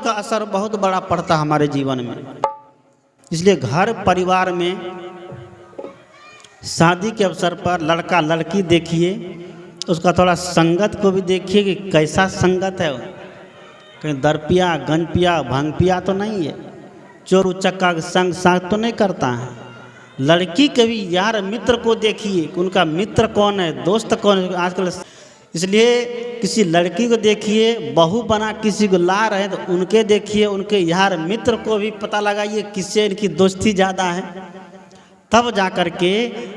का असर बहुत बड़ा पड़ता है हमारे जीवन में। इसलिए घर परिवार में शादी के अवसर पर लड़का लड़की देखिए, उसका थोड़ा संगत को भी देखिए कि कैसा संगत है, कहीं दरपिया गंजपिया भांगपिया तो नहीं है, चोर उचक्का के संग साथ तो नहीं करता है। लड़की के भी यार मित्र को देखिए कि उनका मित्र कौन है, दोस्त कौन है आजकल। इसलिए किसी लड़की को देखिए, बहू बना किसी को ला रहे हैं तो उनके देखिए, उनके यार मित्र को भी पता लगाइए किससे इनकी दोस्ती ज़्यादा है, तब जा कर के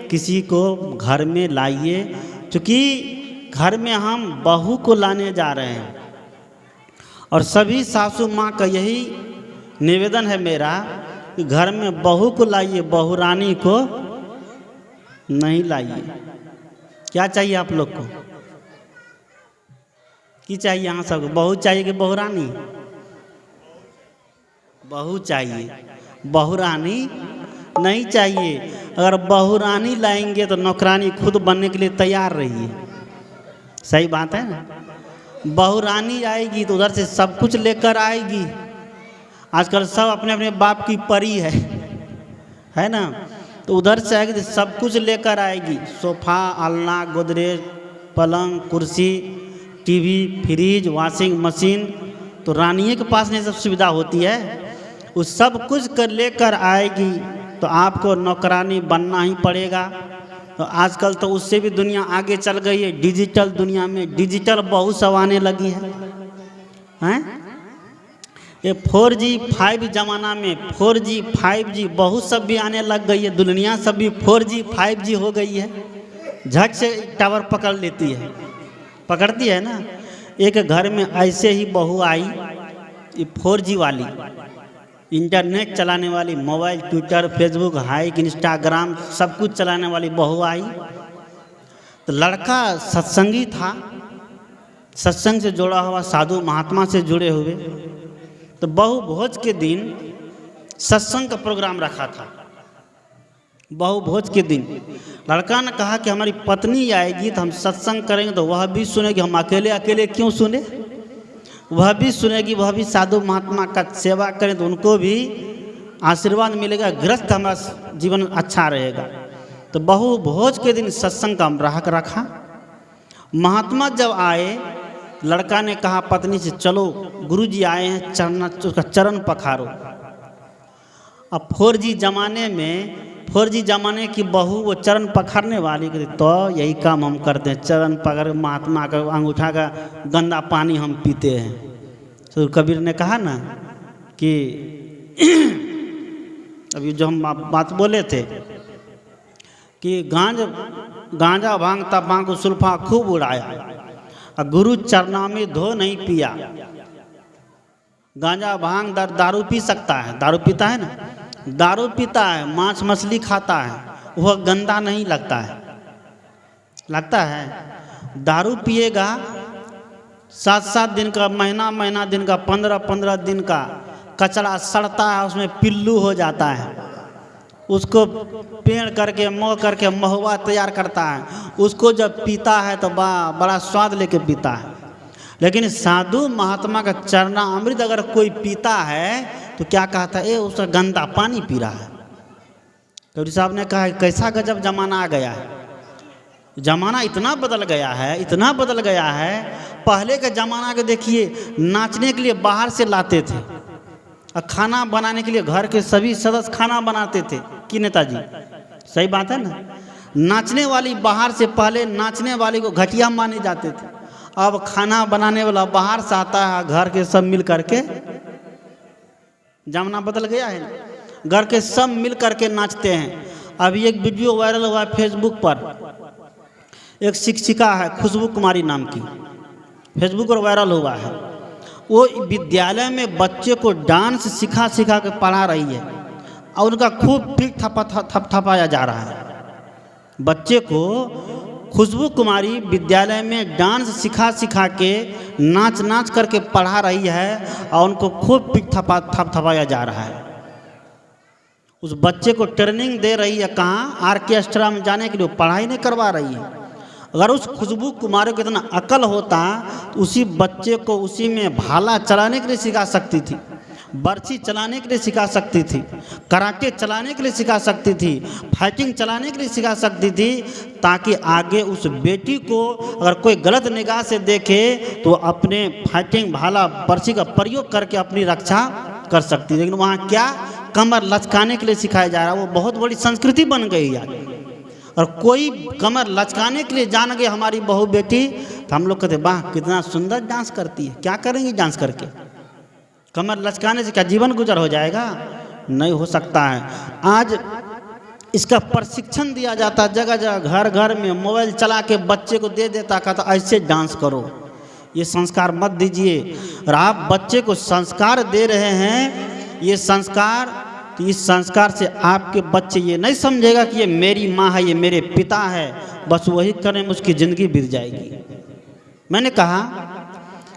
किसी को घर में लाइए। क्योंकि घर में हम बहू को लाने जा रहे हैं और सभी सासू माँ का यही निवेदन है मेरा कि घर में बहू को लाइए, बहू रानी को नहीं लाइए। क्या चाहिए आप लोग को? की चाहिए यहाँ सबको? बहू चाहिए कि बहू रानी? बहू चाहिए, बहू रानी नहीं चाहिए। अगर बहू रानी लाएंगे तो नौकरानी खुद बनने के लिए तैयार रहिए। सही बात है ना? बहू रानी आएगी तो उधर से सब कुछ लेकर आएगी। आजकल सब अपने अपने बाप की परी है ना? तो उधर से आएगी तो सब कुछ लेकर आएगी, सोफा अलना गोदरेज पलंग कुर्सी टीवी फ्रिज वॉशिंग मशीन। तो रानियों के पास नहीं सब सुविधा होती है, उस सब कुछ कर लेकर आएगी तो आपको नौकरानी बनना ही पड़ेगा। तो आजकल तो उससे भी दुनिया आगे चल गई है, डिजिटल दुनिया में डिजिटल बहू सब आने लगी हैं। ये 4G 5 जमाना में 4G 5G बहू सब भी आने लग गई है, दुनिया सब भी 4G 5G हो गई है। झट से टावर पकड़ लेती है, पकड़ती है ना। एक घर में ऐसे ही बहू आई, ये 4G वाली इंटरनेट चलाने वाली, mobile Twitter Facebook hike Instagram सब कुछ चलाने वाली बहू आई। तो लड़का सत्संगी था, सत्संग से जुड़ा हुआ, साधु महात्मा से जुड़े हुए। तो बहू भोज के दिन सत्संग का प्रोग्राम रखा था। बहु भोज के दिन लड़का ने कहा कि हमारी पत्नी आएगी तो हम सत्संग करेंगे तो वह भी सुनेगी, हम अकेले अकेले क्यों सुने, वह भी सुनेगी, वह भी साधु महात्मा का सेवा करें तो उनको भी आशीर्वाद मिलेगा, गृहस्थ हमारा जीवन अच्छा रहेगा। तो बहु भोज के दिन सत्संग का रखा। महात्मा जब आए, लड़का ने कहा पत्नी से चलो गुरुजी आए हैं, उसका चरण पखारो। अब 4G जमाने की बहू वो चरण पखारने वाली, तो यही काम हम करते हैं, चरण पकड़ महात्मा का अंगूठा का गंदा पानी हम पीते हैं। तो कबीर ने कहा ना कि अभी जो हम बात बोले थे कि गांजा भांग तंबाकू सुल्फा खूब उड़ाया और गुरु चरणामृत धो नहीं पिया। गांजा भांग दारू पी सकता है, दारू पीता है ना, दारू पीता है, मांस मछली खाता है, वह गंदा नहीं लगता है, लगता है। दारू पिएगा 7-7 दिन का, महीना दिन का, 15 दिन का कचरा सड़ता है, उसमें पिल्लू हो जाता है, उसको पेड़ करके मोह करके महुआ तैयार करता है, उसको जब पीता है तो बड़ा स्वाद लेके पीता है। लेकिन साधु महात्मा का चरना अमृत अगर कोई पीता है तो क्या कहता है, उसका गंदा पानी पी रहा है। कबीर साहब ने कहा कैसा गजब जमाना आ गया है, जमाना इतना बदल गया है, इतना बदल गया है। पहले के जमाना के देखिए, नाचने के लिए बाहर से लाते थे और खाना बनाने के लिए घर के सभी सदस्य खाना बनाते थे कि नेताजी, सही बात है ना। नाचने वाली बाहर से, पहले नाचने वाली को घटिया माने जाते थे, अब खाना बनाने वाला बाहर से आता है, घर के सब मिल करके, जमाना बदल गया है, घर के सब मिल करके नाचते हैं। अभी एक वीडियो वायरल हुआ फेसबुक पर, एक शिक्षिका है खुशबू कुमारी नाम की, फेसबुक पर वायरल हुआ है। वो विद्यालय में बच्चे को डांस सिखा के पढ़ा रही है और उनका खूब पीठ थपथपाया जा रहा है। बच्चे को खुशबू कुमारी विद्यालय में डांस सिखा के नाच करके पढ़ा रही है और उनको खूब पीठ थपथपाया जा रहा है। उस बच्चे को ट्रेनिंग दे रही है, कहाँ, ऑर्केस्ट्रा में जाने के लिए, पढ़ाई नहीं करवा रही है। अगर उस खुशबू कुमारी को इतना अकल होता तो उसी बच्चे को उसी में भाला चलाने के लिए सिखा सकती थी, बर्छी चलाने के लिए सिखा सकती थी, कराटे चलाने के लिए सिखा सकती थी, फाइटिंग चलाने के लिए सिखा सकती थी, ताकि आगे उस बेटी को अगर कोई गलत निगाह से देखे तो अपने फाइटिंग भाला बर्छी का प्रयोग करके अपनी रक्षा कर सकती थी। लेकिन वहाँ क्या कमर लचकाने के लिए सिखाया जा रहा है, वो बहुत बड़ी संस्कृति बन गई यार। और कोई कमर लचकाने के लिए जान गए हमारी बहू बेटी तो हम लोग कहते वाह कितना सुंदर डांस करती है, क्या करेंगी डांस करके? कमर लचकाने से क्या जीवन गुजर हो जाएगा? नहीं हो सकता है। आज इसका प्रशिक्षण दिया जाता है जगह जगह, घर घर में मोबाइल चला के बच्चे को दे देता, कहता ऐसे डांस करो। ये संस्कार मत दीजिए। और आप बच्चे को संस्कार दे रहे हैं, ये संस्कार, तो इस संस्कार से आपके बच्चे ये नहीं समझेगा कि ये मेरी माँ है, ये मेरे पिता है, बस वही करने में उसकी ज़िंदगी बीत जाएगी। मैंने कहा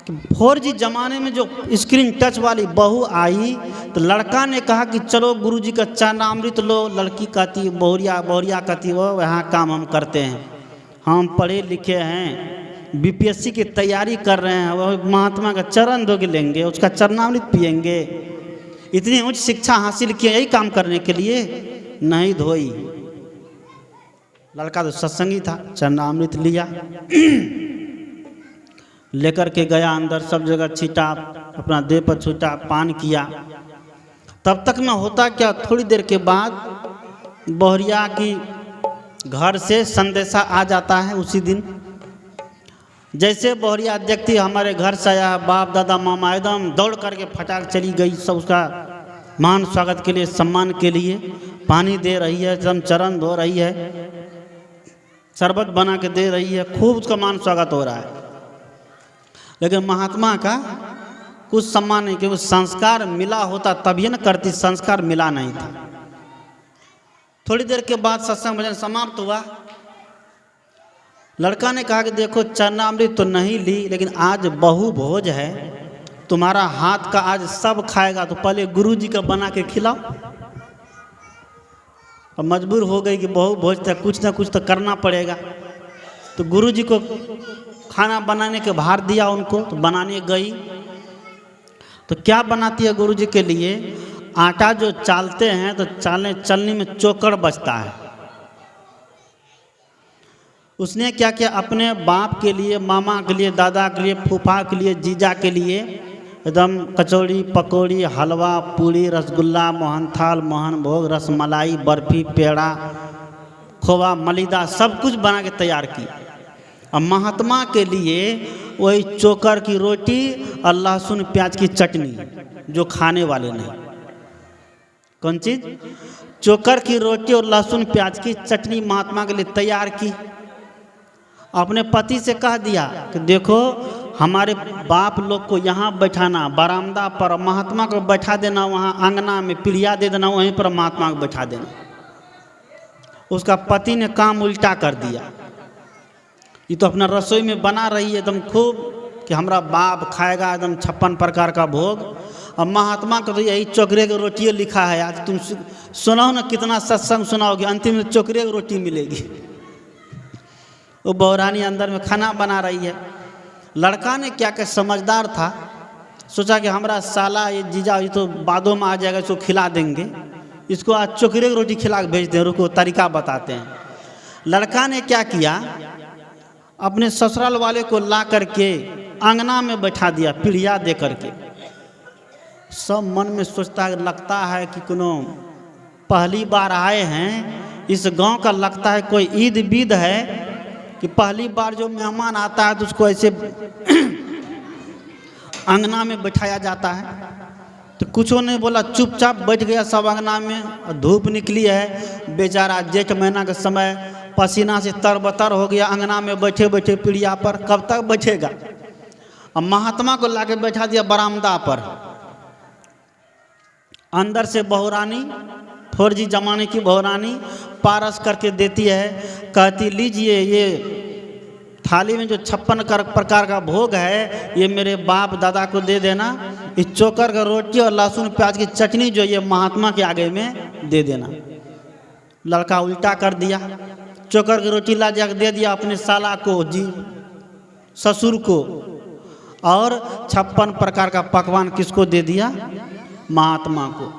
कि 4G ज़माने में जो स्क्रीन टच वाली बहू आई तो लड़का ने कहा कि चलो गुरुजी का चरणामृत लो, लड़की कहती बहुरिया बहुरिया कहती वो यहाँ काम हम करते हैं, हम पढ़े लिखे हैं, BPSC की तैयारी कर रहे हैं, वह महात्मा का चरण धो के लेंगे, उसका चरणामृत पिएंगे। इतनी उच्च शिक्षा हासिल किए यही काम करने के लिए? नहीं धोई। लड़का तो सत्संगी था, चरणामृत लिया लेकर के गया अंदर, सब जगह छीटा, अपना देह पर छूटा, पान किया। तब तक में होता क्या, थोड़ी देर के बाद बहुरिया की घर से संदेशा आ जाता है उसी दिन। जैसे बहुरिया देखती हमारे घर से आया बाप दादा मामा, एकदम दौड़ करके फटाक चली गई, सब उसका मान स्वागत के लिए, सम्मान के लिए पानी दे रही है, एकदम चरण धो रही है, शरबत बना के दे रही है, खूब उसका मान स्वागत हो रहा है। लेकिन महात्मा का कुछ सम्मान नहीं, क्योंकि संस्कार मिला होता तभी न करती, संस्कार मिला नहीं था। थोड़ी देर के बाद सत्संग भजन समाप्त हुआ। लड़का ने कहा कि देखो चरणामृत तो नहीं ली, लेकिन आज बहु भोज है, तुम्हारा हाथ का आज सब खाएगा, तो पहले गुरुजी का बना के खिलाओ। और मजबूर हो गई कि बहु भोज तक कुछ ना कुछ तो करना पड़ेगा। तो गुरुजी को खाना बनाने के भार दिया उनको, तो बनाने गई। तो क्या बनाती है गुरुजी के लिए? आटा जो चालते हैं तो चलने में चोकर बचता है। उसने क्या किया, अपने बाप के लिए, मामा के लिए, दादा के लिए, फूफा के लिए, जीजा के लिए एकदम कचौड़ी पकौड़ी, हलवा पूड़ी, रसगुल्ला, मोहनथाल, मोहन भोग, रसमलाई, बर्फी, पेड़ा, खोवा, मलिदा सब कुछ बना के तैयार की। और महात्मा के लिए वही चोकर की रोटी और लहसुन प्याज की चटनी, जो खाने वाले नहीं। कौन चीज़? चोकर की रोटी और लहसुन प्याज की चटनी महात्मा के लिए तैयार की। अपने पति से कह दिया कि देखो हमारे बाप लोग को यहाँ बैठाना, बरामदा पर महात्मा को बैठा देना, वहाँ आंगना में पीढ़िया दे देना, वहीं पर महात्मा को बैठा देना। उसका पति ने काम उल्टा कर दिया। ये तो अपना रसोई में बना रही है एकदम खूब कि हमारा बाप खाएगा एकदम 56 प्रकार का भोग, और महात्मा को तो यही चोकरे की रोटी लिखा है। आज तुम सुनाओ ना, कितना सत्संग सुनाओगे, अंतिम में चोकरे की रोटी मिलेगी। वो बहुरानी अंदर में खाना बना रही है। लड़का ने क्या क्या समझदार था, सोचा कि हमारा साला ये जीजा ये तो बादों में आ जाएगा, इसको खिला देंगे, इसको आज चोकरे की रोटी खिला के भेज दें, रुको तरीका बताते हैं। लड़का ने क्या किया, अपने ससुराल वाले को ला करके आंगना में बैठा दिया, पीढ़िया दे करके। सब मन में सोचता है, लगता है कि कोनो पहली बार आए हैं इस गांव का, लगता है कोई ईद बीद है कि पहली बार जो मेहमान आता है तो उसको ऐसे आंगना में बैठाया जाता है। तो कुछ नहीं बोला, चुपचाप बैठ गया सब आंगना में। और धूप निकली है, बेचारा जेठ महीना का समय, पसीना से तरबतर हो गया, आंगना में बैठे बैठे पीढ़िया पर, कब तक बैठेगा। और महात्मा को लाके बैठा दिया बरामदा पर। अंदर से बहुरानी, 4G जमाने की बहुरानी पारस करके देती है, कहती लीजिए ये थाली में जो 56 प्रकार का भोग है ये मेरे बाप दादा को दे देना, इस चोकर का रोटी और लहसुन प्याज की चटनी जो ये महात्मा के आगे में दे देना। लड़का उल्टा कर दिया, चोकर की रोटी ला जाकर दे दिया अपने साला को, जी ससुर को, और 56 प्रकार का पकवान किसको दे दिया? महात्मा को।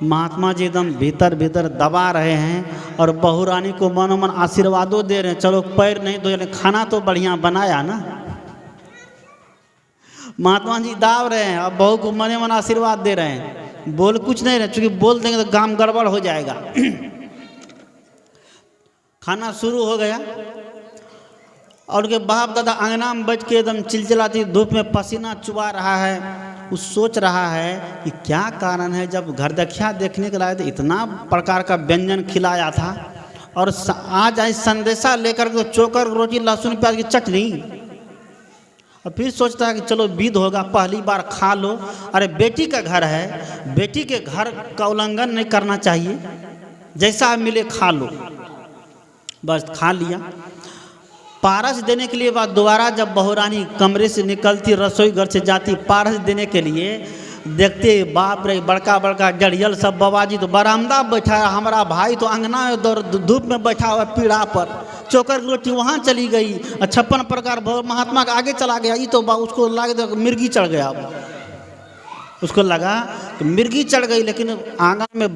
महात्मा जी एकदम भीतर भीतर दबा रहे हैं और बहू रानी को मनोमन आशीर्वादों दे रहे हैं, चलो पैर नहीं धो, खाना तो बढ़िया बनाया ना। महात्मा जी दाब रहे हैं और बहू को मने मन आशीर्वाद दे रहे हैं, बोल कुछ नहीं रहे, क्योंकि बोल देंगे तो काम गड़बड़ हो जाएगा। खाना शुरू हो गया और उनके बाप दादा अंगना में बैठ के एकदम चिलचिलाती धूप में पसीना चुबा रहा है। वो सोच रहा है कि क्या कारण है, जब घर देखिया देखने के लाए तो इतना प्रकार का व्यंजन खिलाया था और आज आज संदेशा लेकर के चोकर रोटी लहसुन प्याज की चटनी। और फिर सोचता है कि चलो विध होगा, पहली बार खा लो। अरे बेटी का घर है, बेटी के घर का उल्लंघन नहीं करना चाहिए, जैसा मिले खा लो। बस खा लिया। पारस देने के लिए बाद दोबारा जब बहू रानी कमरे से निकलती, रसोई घर से जाती पारस देने के लिए, देखते बाप रे बड़का बड़का गड़ियल सब बाबाजी तो बरामदा बैठा है, हमारा भाई तो अंगना में धूप में बैठा हुआ पीढ़ा पर, चोकर की रोटी वहाँ चली गई, 56 प्रकार महात्मा का आगे चला गया। ये तो उसको लगा मिर्गी चढ़ गया, उसको लगा कि मिर्गी चढ़ गई, लेकिन आंगन में